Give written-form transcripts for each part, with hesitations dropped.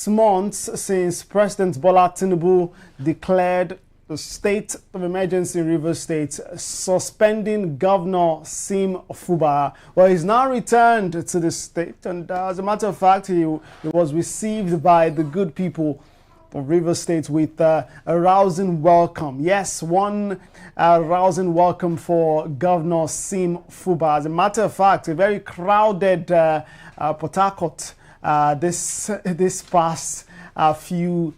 Months since President Bola Tinubu declared the state of emergency in Rivers State, suspending Governor Siminalayi Fubara. Well, he's now returned to the state, and as a matter of fact, he was received by the good people of Rivers State with a rousing welcome. Yes, one rousing welcome for Governor Siminalayi Fubara. As a matter of fact, a very crowded Port Harcourt this past few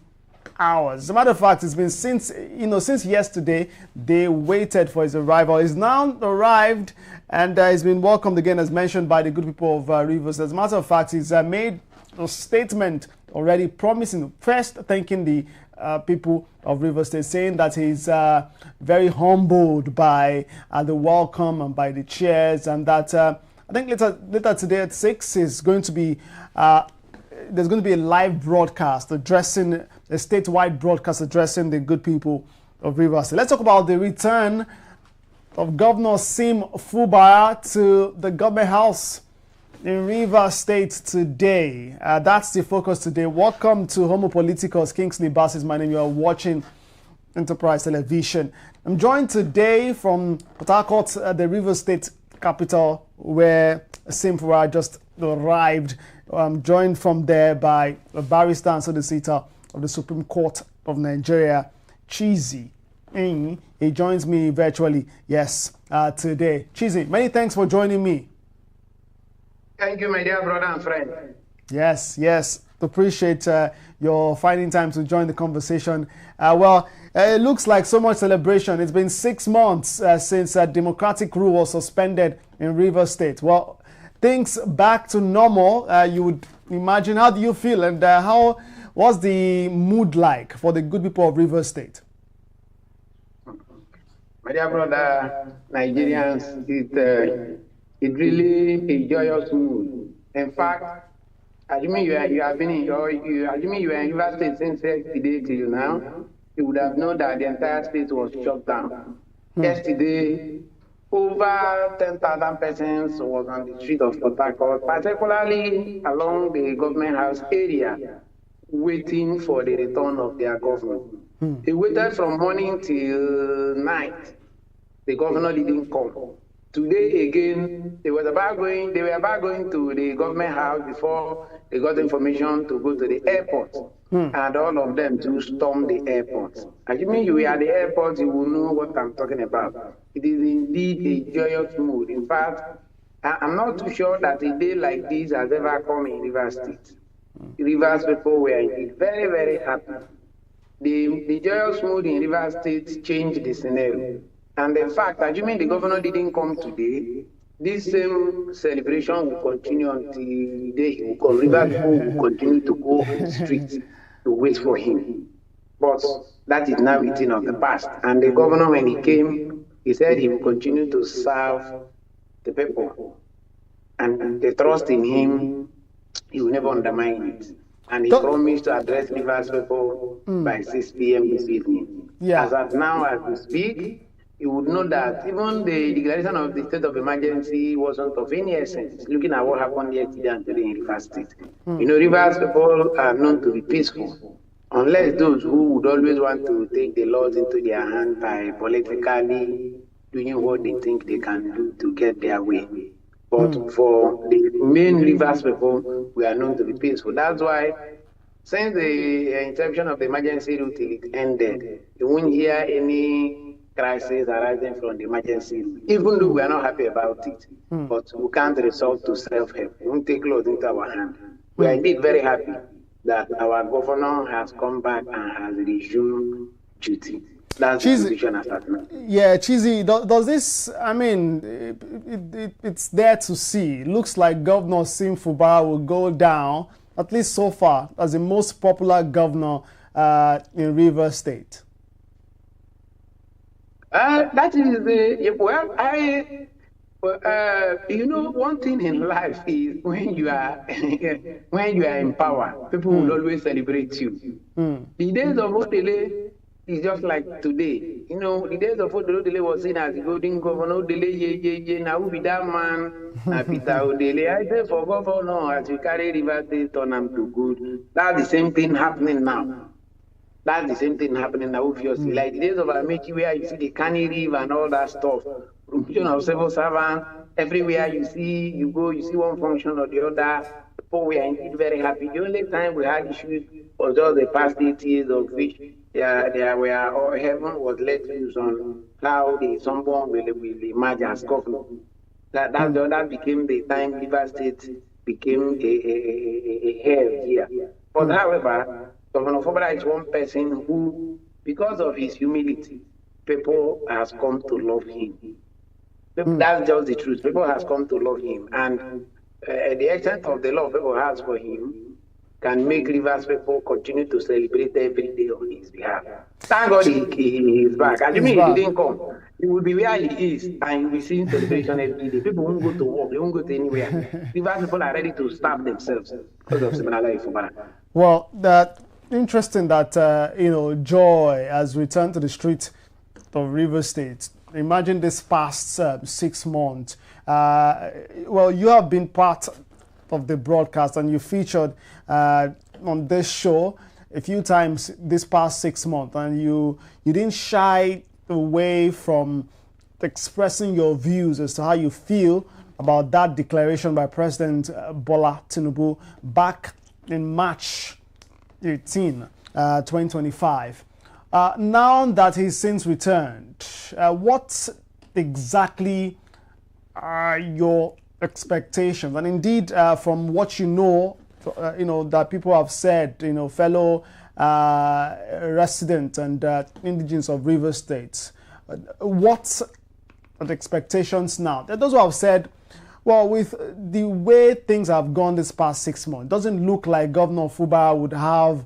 hours. As a matter of fact, it's been since yesterday they waited for his arrival. He's now arrived, and he's been welcomed again, as mentioned, by the good people of Rivers. As a matter of fact, he's made a statement already promising, first thanking the people of Rivers State, saying that he's very humbled by the welcome and by the cheers, and that I think later today at 6 is going to be there's going to be a live broadcast addressing a statewide broadcast addressing the good people of Rivers State. Let's talk about the return of Governor Siminalayi Fubara to the government house in Rivers State today. That's the focus today. Welcome to Homo Politicus. Kingsley Ibas is my name. You are watching Enterprise Television. I'm joined today from Port Harcourt, the Rivers State capital, where Siminalayi Fubara just arrived. I'm joined from there by a barrister and solicitor of the Supreme Court of Nigeria, Chizi. He joins me virtually, yes, today. Chizi, many thanks for joining me. Thank you, my dear brother and friend. Yes. Appreciate your finding time to join the conversation. It looks like so much celebration. It's been 6 months since democratic rule was suspended in Rivers State. Well, things back to normal, you would imagine. How do you feel, and how was the mood like for the good people of Rivers State? My dear brother, Nigerians, it really a joyous mood. In fact, assuming you have been in assuming you are in Rivers State since yesterday till now, you would have known that the entire state was shut down. Yesterday, over 10,000 persons was on the street of Port Harcourt, particularly along the government house area, waiting for the return of their governor. They waited from morning till night. The governor didn't come. Today again, they were about going to the government house before they got information to go to the airport. And all of them to storm the airport. Assuming you were at the airport, you will know what I'm talking about. It is indeed a joyous mood. In fact, I'm not too sure that a day like this has ever come in Rivers State. Rivers people were indeed very, very happy. The joyous mood in Rivers State changed the scenario. And in fact, assuming the governor didn't come today, this same celebration will continue until the day he will come. Rivers people will continue to go on the streets to wait for him. But that is now a thing of the past. And the governor, when he came, he said he will continue to serve the people. And the trust in him, he will never undermine it. And he promised to address Rivers people by 6 p.m. this evening. As of now, as we speak, you would know that even the declaration of the state of emergency wasn't of any essence, looking at what happened yesterday and today in Rivers State. You know, Rivers people are known to be peaceful, unless those who would always want to take the laws into their hands by politically doing what they think they can do to get their way. But for the main Rivers people, we are known to be peaceful. That's why, since the inception of the emergency rule till it ended, you won't hear any crisis arising from the emergency, even though we are not happy about it. But we can't resort to self-help. We won't take laws into our hands. We are indeed very happy that our governor has come back and has resumed duty. That's the position as that now. Yeah, Chizi, does this, I mean, it's there to see. It looks like Governor Siminalayi Fubara will go down, at least so far, as the most popular governor in Rivers State. That is you know, one thing in life is when you are in power, people will always celebrate you. The days of Odele, It's just like today. You know, the days of Odele was seen as the golden governor. Odele, ye, now who be that man? Now Peter Odele. I say for governor, as we carry River State, turn them to good. That's the same thing happening now. That's the same thing happening now, obviously. Like the days of Amechi, where you see the canny reef and all that stuff, promotion of civil servants, everywhere you see, you go, you see one function or the other. People were indeed very happy. The only time we had issues was just the past 8 years of which there were, or heaven was let loose on how someone will emerge as governor. That became the time River State became a hell here. But however, Governor Fubara is one person who, because of his humility, people has come to love him. That's just the truth. People has come to love him, and the extent of the love people has for him can make Rivers people continue to celebrate every day on his behalf. Thank God he is back. And you mean he didn't come? He will be where he is, and we see celebration every day. People won't go to work, they won't go to anywhere. Rivers people are ready to starve themselves because of Siminalayi Fubara. Well, that interesting that joy has returned to the street of River State. Imagine this past 6 months. Well, you have been part of the broadcast and you featured on this show a few times this past 6 months, and you didn't shy away from expressing your views as to how you feel about that declaration by President Bola Tinubu back in March 18, 2025. Now that he's since returned, what exactly are your expectations? And indeed, from what you know that people have said, fellow residents and indigenes of River State, what are the expectations now? Those who have said, well, with the way things have gone this past 6 months, it doesn't look like Governor Fubara would have,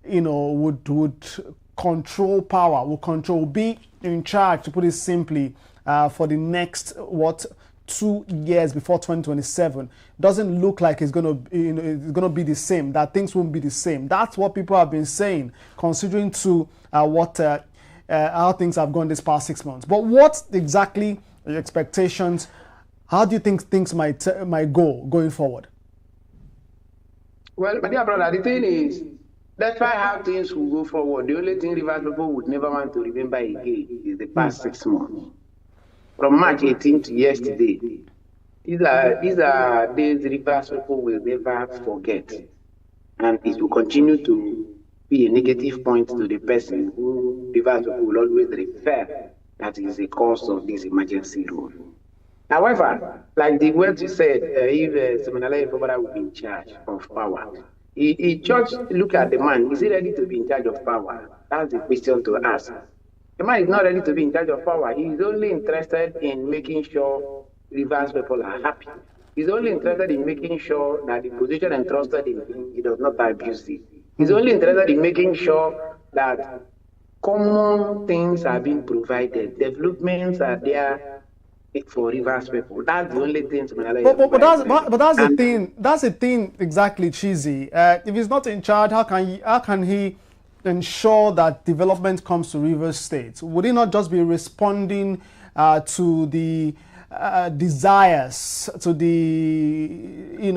would control power, be in charge, to put it simply, for the next, 2 years before 2027. Doesn't look like it's going to be the same, that things won't be the same. That's what people have been saying, considering to how things have gone this past 6 months. But what exactly are your expectations? How do you think things might go going forward? Well, my dear brother, the thing is, despite how things will go forward, the only thing Rivers people would never want to remember again is the past 6 months. From March 18th to yesterday, these are days Rivers people will never forget. And it will continue to be a negative point to the person who Rivers people will always refer that is the cause of this emergency rule. However, like the words you said, if Siminalayi Fubara will be in charge of power, he just look at the man. Is he ready to be in charge of power? That's the question to ask. The man is not ready to be in charge of power. He is only interested in making sure Rivers people are happy. He's only interested in making sure that the position entrusted in him, he does not abuse it. He's only interested in making sure that common things are being provided, developments are there for Rivers people. That's the only thing. But that's the thing. That's the thing exactly, Cheesy. If he's not in charge, how can he ensure that development comes to Rivers State? Would he not just be responding to the desires, to the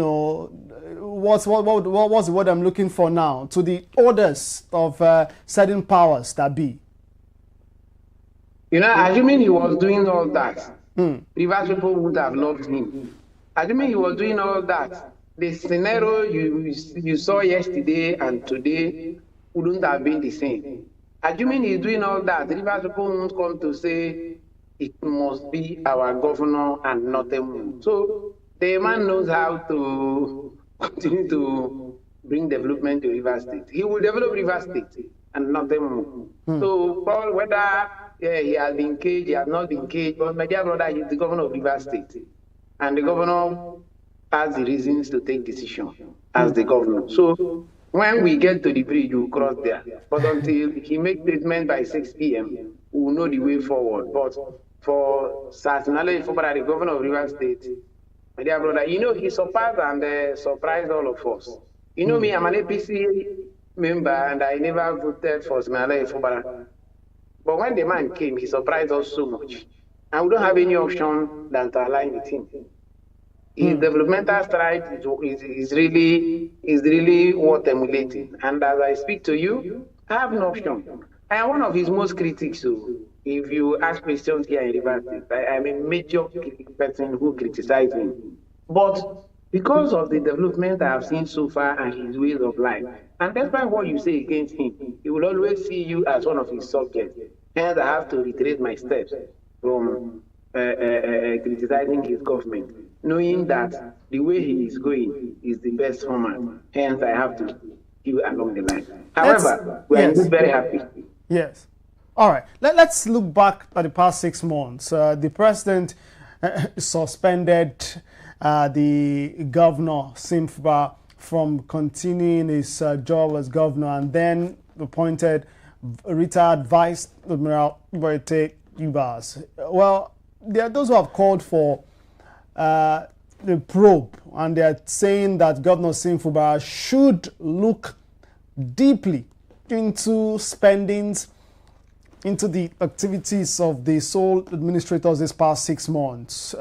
what's the word I'm looking for now? To the orders of certain powers that be. Assuming he was doing all that, Rivers people would have loved him. Assuming he was doing all that, the scenario you saw yesterday and today wouldn't have been the same. Assuming he's doing all that, Rivers people won't come to say it must be our governor and not him. So the man knows how to continue to bring development to Rivers State. He will develop Rivers State and not him. So Paul, whether he has been caged, he has not been caged, but my dear brother, he's the governor of Rivers State. And the governor has the reasons to take decision as the governor. So when we get to the bridge, we'll cross there. But until he makes statement by 6 p.m., we will know the way forward. But for Siminalayi Fubara, the governor of Rivers State, my dear brother, he surpassed and surprised all of us. Me, I'm an APC member and I never voted for Siminalayi Fubara. But when the man came, he surprised us so much. And we don't have any option than to align with him. His developmental stride is really worth emulating. And as I speak to you, I have no option. I am one of his most critics. So if you ask questions here in Rivers, I am a major person who criticizes him. But because of the development I have seen so far and his ways of life, and despite what you say against him, he will always see you as one of his subjects. Hence, I have to retrace my steps from criticizing his government, knowing that the way he is going is the best format. Hence, I have to you along the line. However, we are very happy. Yes. All right. Let's look back at the past 6 months. The president suspended the governor, Fubara, from continuing his job as governor, and then appointed retired Vice Admiral Ibas. Well, there are those who have called for the probe, and they are saying that Governor Fubara should look deeply into spendings, into the activities of the sole administrators this past 6 months.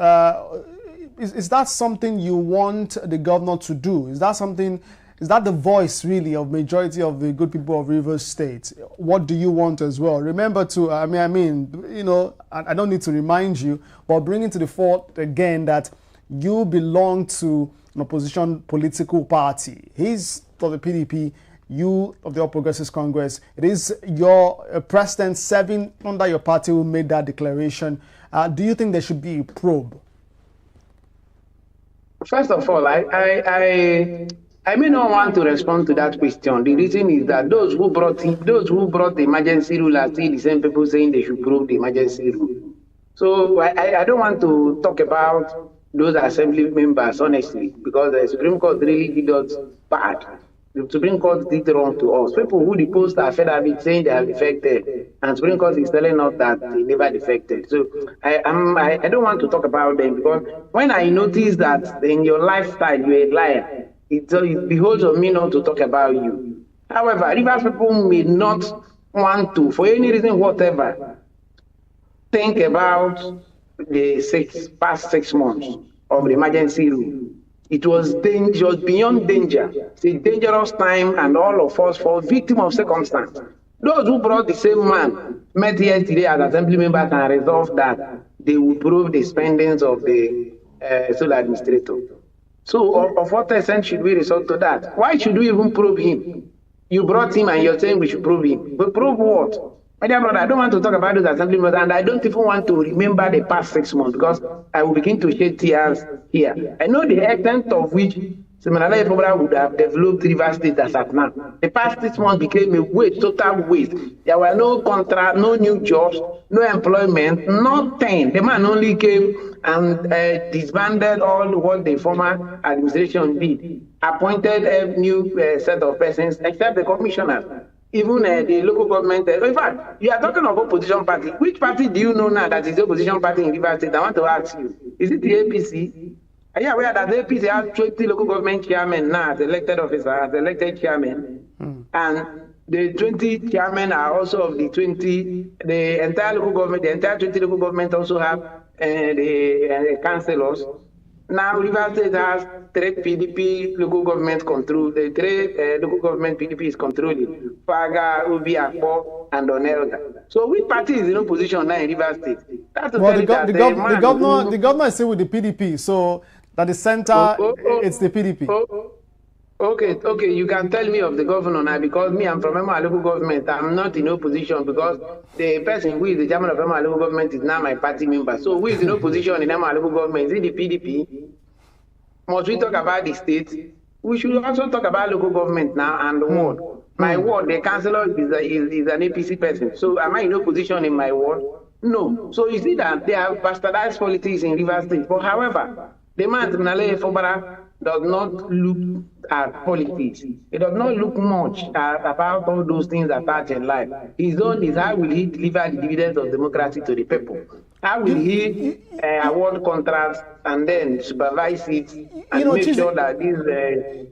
Is that something you want the governor to do? Is that the voice really of majority of the good people of Rivers State? What do you want as well? Remember to, I don't need to remind you, but bringing to the fore again that you belong to an opposition political party. He's of the PDP, you of the All Progressives Congress. It is your president serving under your party who made that declaration. Do you think there should be a probe? First of all, I may not want to respond to that question. The reason is that those who brought the emergency rule are still the same people saying they should probe the emergency rule. So I don't want to talk about those assembly members, honestly, because the Supreme Court really did us bad. The Supreme Court did wrong to us. People who deposed are fed up saying they have defected, and Supreme Court is telling us that they never defected. So I don't want to talk about them, because when I notice that in your lifestyle you're a liar, it beholds on me not to talk about you. However, Rivers people may not want to, for any reason whatever, think about the past 6 months of the emergency rule. It was beyond danger. It's a dangerous time, and all of us fall victim of circumstance. Those who brought the same man met yesterday as assembly members and resolved that they will prove the spendings of the sole administrator. So, of what essence should we resort to that? Why should we even probe him? You brought him and you're saying we should probe him. But probe what? My dear brother, I don't want to talk about those assembly members, and I don't even want to remember the past 6 months, because I will begin to shed tears here. I know the extent of which Siminalayi Fubara would have developed Rivers State as at now. The past 6 months became a waste, total waste. There were no contract, no new jobs, no employment, nothing. The man only came and disbanded all what the former administration did, appointed a new set of persons, except the commissioners. Even the local government. In fact, you are talking of opposition party. Which party do you know now that is the opposition party in Rivers State? I want to ask you. Is it the APC? Are you aware that the APC has 20 local government chairmen now as elected officer, as elected chairman? And the 20 chairmen are also of the 20, the entire local government, the entire 20 local government also have the councillors. Now, Rivers State has 3 PDP local government control. The 3 local government PDP is controlling Faga, Ubi, Akpo, and Onelga. So, which party is in opposition now in Rivers State? That's the governor is still with the PDP, so that the center, it's the PDP. Okay, you can tell me of the governor now, because me, I'm from Emma local government. I'm not in opposition, because the person who is the chairman of Emma local government is now my party member. So who is in opposition in Emma local government? Is it the PDP? Must we talk about the state? We should also talk about local government now and the ward. My ward, the councillor is an APC person. So am I in opposition in my ward? No. So you see that they have bastardized politics in Rivers State. But however, the man Siminalayi Fubara does not look at politics. He does not look much about all those things that touch in life. His own is how will he deliver the dividends of democracy to the people. How will he award contracts and then supervise it and make sure that these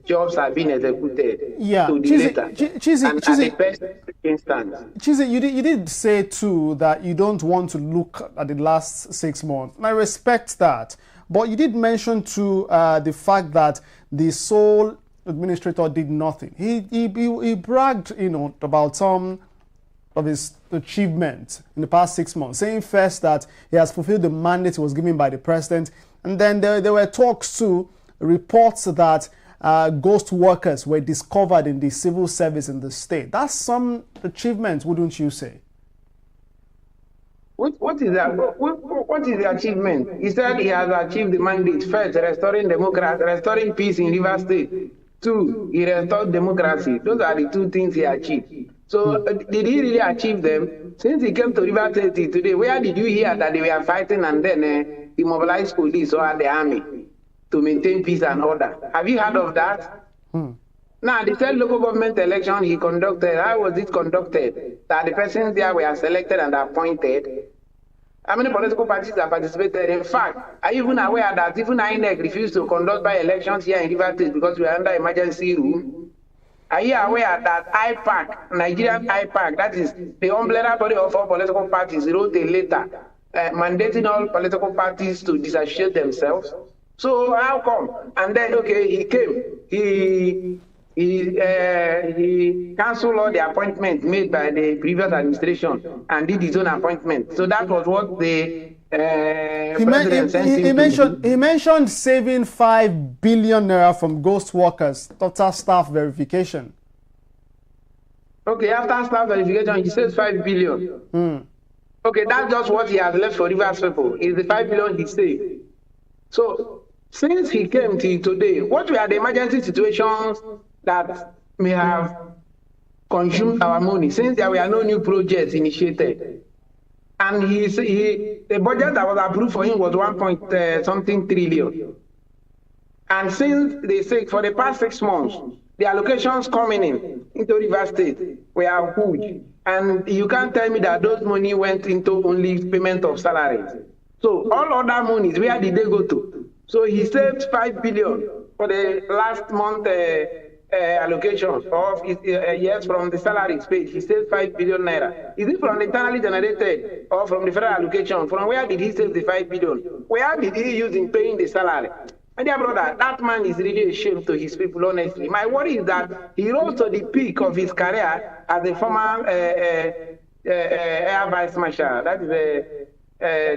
jobs are being executed to the letter? And at the first instance. Chizi, you did say too that you don't want to look at the last 6 months. And I respect that. But you did mention too the fact that the sole administrator did nothing. He bragged, about some of his achievements in the past 6 months, saying first that he has fulfilled the mandate was given by the president, and then there were talks too, reports that ghost workers were discovered in the civil service in the state. That's some achievement, wouldn't you say? What is that? What is the achievement? He said he has achieved the mandate. First, restoring democracy, restoring peace in Rivers State. 2, he restored democracy. Those are the 2 things he achieved. So did he really achieve them? Since he came to Rivers State today, where did you hear that they were fighting and then he mobilized police or the army to maintain peace and order? Have you heard of that? Now, the third local government election he conducted, how was it conducted? That the persons there were selected and appointed. How many political parties have participated? In fact, are you even aware that even INEC refused to conduct by elections here in Rivers State because we are under emergency rule? Are you aware that IPAC, Nigerian IPAC, that is the umbrella body of all political parties, wrote a letter mandating all political parties to disassociate themselves? So how come? And then, okay, he came, he cancelled all the appointments made by the previous administration and did his own appointment. So that was what the president sent he mentioned saving 5 billion naira from ghost workers after staff verification. Okay, after staff verification, he says 5 billion. Okay, that's just what he has left for Rivers people. Is the 5 billion he saved. So since he came till today, what were the emergency situations that may have consumed our money since there were no new projects initiated? And the budget that was approved for him was 1.something trillion. And since they say for the past 6 months, the allocations coming into Rivers State were huge. And you can't tell me that those money went into only payment of salaries. So all other monies, where did they go to? So he saved 5 billion for the last month allocation of yes, from the salaries paid. He saved 5 billion naira. Is it from the internally generated or from the federal allocation? From where did he save the 5 billion? Where did he use in paying the salary? My dear brother, that man is really a shame to his people, honestly. My worry is that he rose to the peak of his career as a former Air Vice Marshal. That is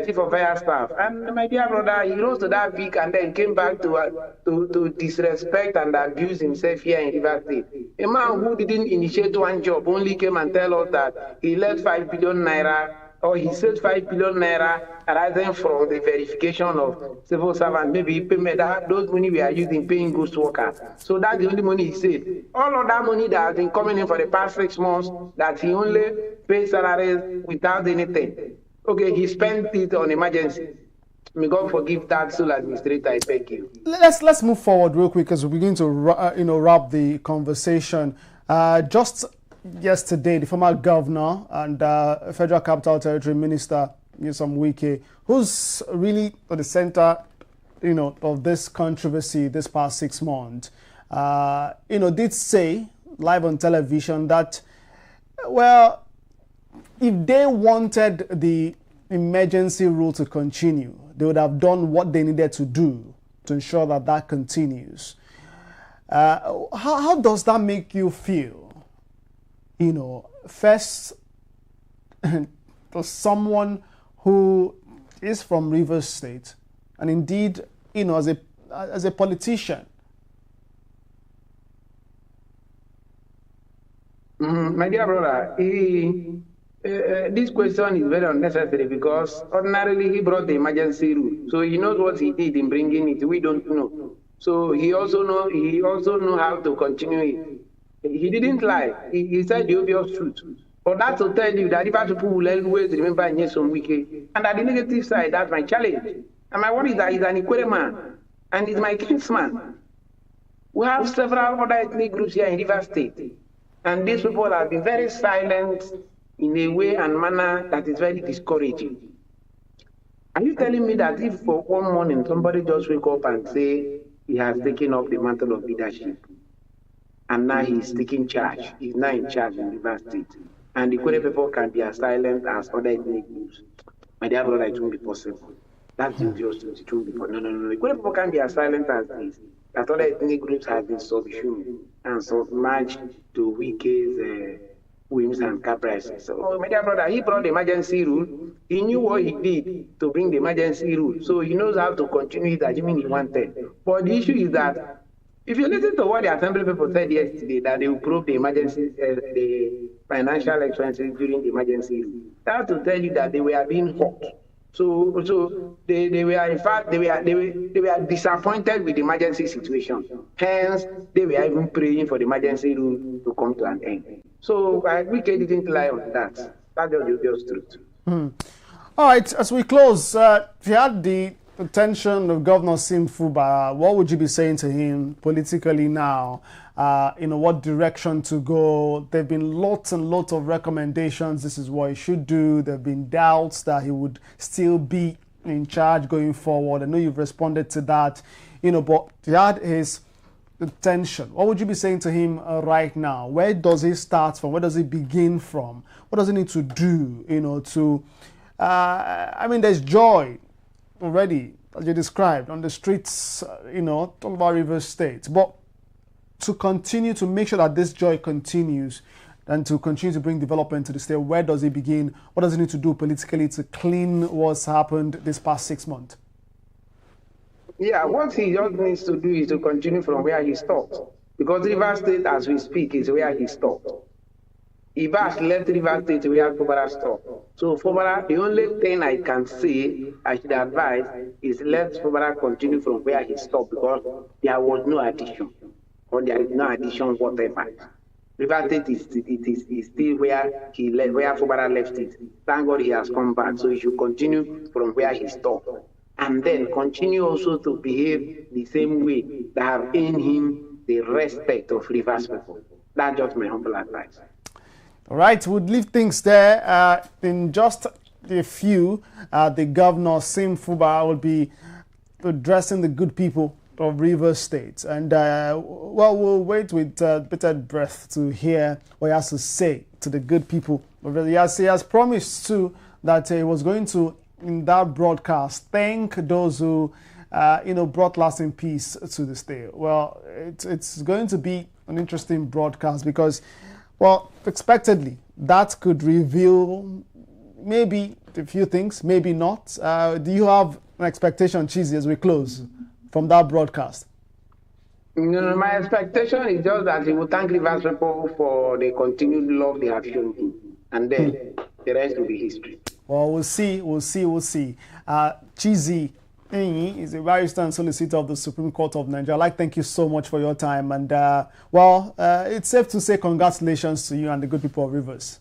Chief of Air Staff. And my dear brother, he rose to that peak and then came back to disrespect and abuse himself here in Rivers State. A man who didn't initiate one job only came and tell us that he left 5 billion naira or he saved 5 billion naira arising from the verification of civil servants. Maybe payment that those money we are using paying ghost workers. So that's the only money he saved. All of that money that has been coming in for the past 6 months that he only paid salaries without anything. Okay, he spent it on emergency. May God forgive that sole administrator, I beg you. Let's move forward real quick as we begin to wrap the conversation. Just yesterday, the former governor and Federal Capital Territory Minister Nyesom Wike, who's really at the center, of this controversy this past 6 months, did say live on television that, well, if they wanted the emergency rule to continue, they would have done what they needed to do to ensure that that continues. How does that make you feel? First, to someone who is from Rivers State, and indeed, as a politician. My dear brother, this question is very unnecessary because ordinarily he brought the emergency rule, so he knows what he did in bringing it. We don't know, so he also know how to continue it. He didn't lie. He said the obvious truth. But that to tell you that if people will always remember Nyesom Wike, and at the negative side, that's my challenge. And my worry is that he's an Ikwere man, and he's my kinsman. We have several other ethnic groups here in Rivers State, and these people have been very silent in a way and manner that is very discouraging. Are you telling me that if for one morning somebody just wake up and say he has taken up the mantle of leadership and now he's taking charge, he's now in charge in Rivers State, and the Kwere people can be as silent as other ethnic groups? My dear brother, it won't be possible. That's the obvious truth. It won't be possible. No. The Kwere people can be as silent as this. That other ethnic groups have been subsumed and submerged to Wike's whims and caprices. So, my dear brother, he brought the emergency rule. He knew what he did to bring the emergency rule. So he knows how to continue it as he wanted. But the issue is that if you listen to what the assembly people said yesterday, that they will prove the emergency, the financial expenses during the emergency rule, that to tell you that they were being hawked. So they were, in fact, they were disappointed with the emergency situation. Hence, they were even praying for the emergency rule to come to an end. So we didn't lie on that. That's the obvious truth. All right, as we close, if you had the attention of Governor Siminalayi Fubara, what would you be saying to him politically now? What direction to go? There have been lots and lots of recommendations. This is what he should do. There have been doubts that he would still be in charge going forward. I know you've responded to that, but if you had his attention, what would you be saying to him right now? Where does he start from? Where does he begin from? What does he need to do, there's joy already, as you described, on the streets, all over Rivers State. But to continue to make sure that this joy continues and to continue to bring development to the state, where does he begin? What does he need to do politically to clean what's happened this past 6 months? Yeah, what he just needs to do is to continue from where he stopped. Because Rivers State, as we speak, is where he stopped. Ibas left Rivers State where Fubara stopped. So Fubara, the only thing I can say, I should advise, is let Fubara continue from where he stopped, because there was no addition, or there is no addition whatever. Rivers State is still where he left, where Fubara left it. Thank God he has come back, so he should continue from where he stopped. And then continue also to behave the same way that have earned him the respect of Rivers people. That's just my humble advice. All right, we'll leave things there. In just a few, the Governor Siminalayi Fubara will be addressing the good people of Rivers State. And, we'll wait with bated breath to hear what he has to say to the good people. He has promised, too, that he was going to, in that broadcast, thank those who, brought lasting peace to the state. Well, it's going to be an interesting broadcast because, well, expectedly, that could reveal maybe a few things, maybe not. Do you have an expectation, Cheesy, as we close from that broadcast? No, my expectation is just that he will thank Rivers people for the continued love they have shown him. And then the rest will be history. Well, we'll see. Cheesy is a barrister and solicitor of the Supreme Court of Nigeria. I'd like to thank you so much for your time. And, it's safe to say congratulations to you and the good people of Rivers.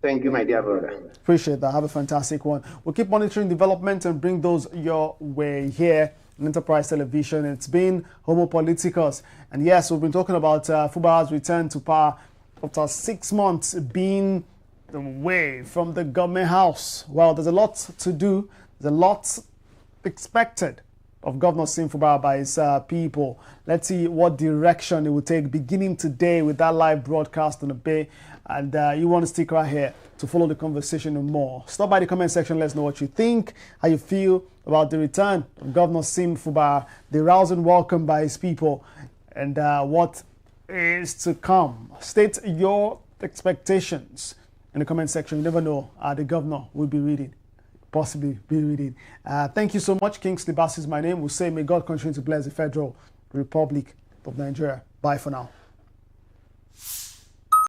Thank you, my dear brother. Appreciate that. Have a fantastic one. We'll keep monitoring developments and bring those your way here on Enterprise Television. It's been Homo Politicus. And yes, we've been talking about Fubara's return to power after 6 months being away from the government house. Well, there's a lot to do. There's a lot expected of Governor Siminalayi Fubara by his people. Let's see what direction it will take beginning today with that live broadcast on the Bay. And you want to stick right here to follow the conversation and more. Stop by the comment section. Let us know what you think, how you feel about the return of Governor Siminalayi Fubara, the rousing welcome by his people, and what is to come. State your expectations in the comment section. You never know, the governor will be reading. Possibly be reading. Thank you so much. Kingsley Bass is my name. We'll say may God continue to bless the Federal Republic of Nigeria. Bye for now.